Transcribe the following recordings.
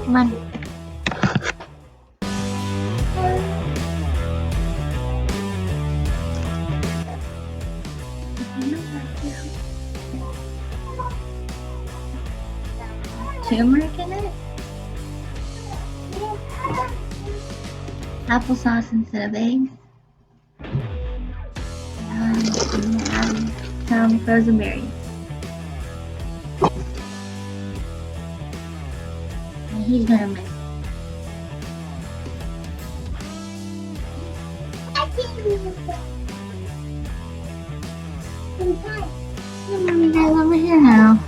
Come on. Turmeric in it? Applesauce instead of eggs. And some frozen berries. And he's gonna miss it. You guys over here now.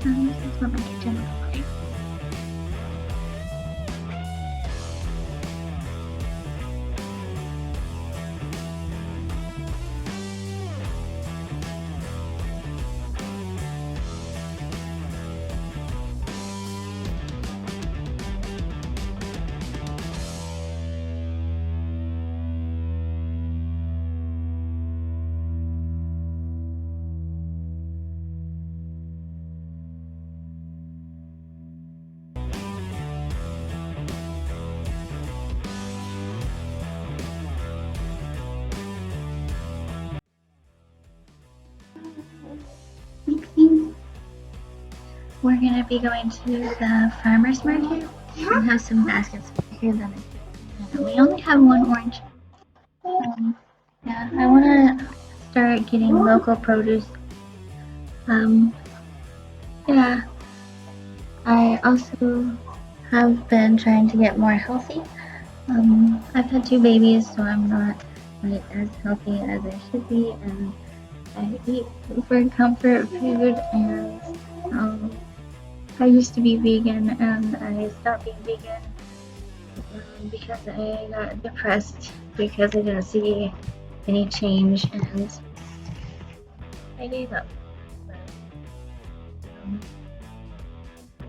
This is what my kitchen looks like. We're gonna be going to the farmer's market and have some baskets here. We only have one orange. Yeah, I wanna start getting local produce. Yeah, I also have been trying to get more healthy. I've had 2 babies, so I'm not like as healthy as I should be, and I eat for comfort food, and I used to be vegan, and I stopped being vegan because I got depressed because I didn't see any change, and I gave up. But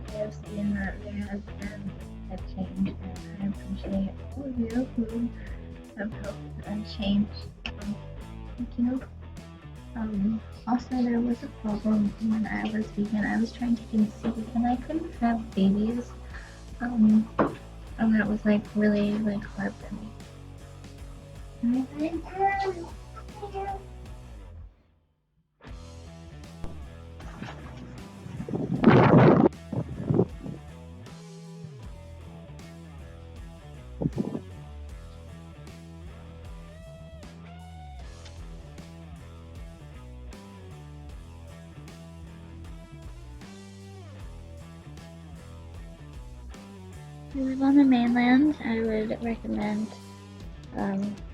I have seen that there has been a change, and I appreciate all of you who have helped and changed. Thank you. Also, there was a problem when I was vegan. I was trying to conceive and I couldn't have babies. And that was like really hard for me. If you live on the mainland, I would recommend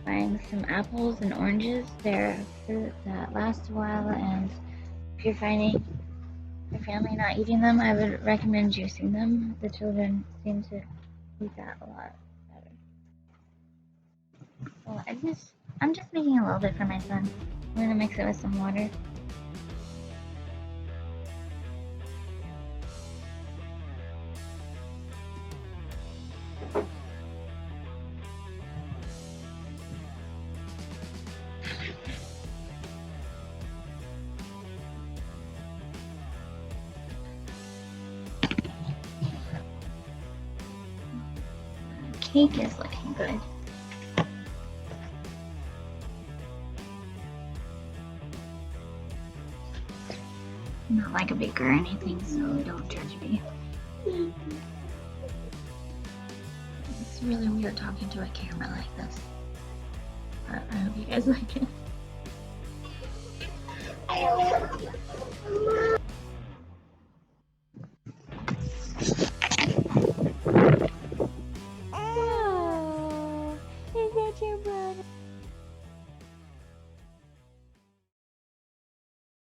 buying some apples and oranges. They're a fruit that lasts a while, and if you're finding your family not eating them, I would recommend juicing them. The children seem to eat that a lot better. Well, I'm just making a little bit for my son. I'm gonna mix it with some water. Cake is looking good. I'm not like a baker or anything, so don't judge me. It's really weird talking to a camera like this. But I hope you guys like it.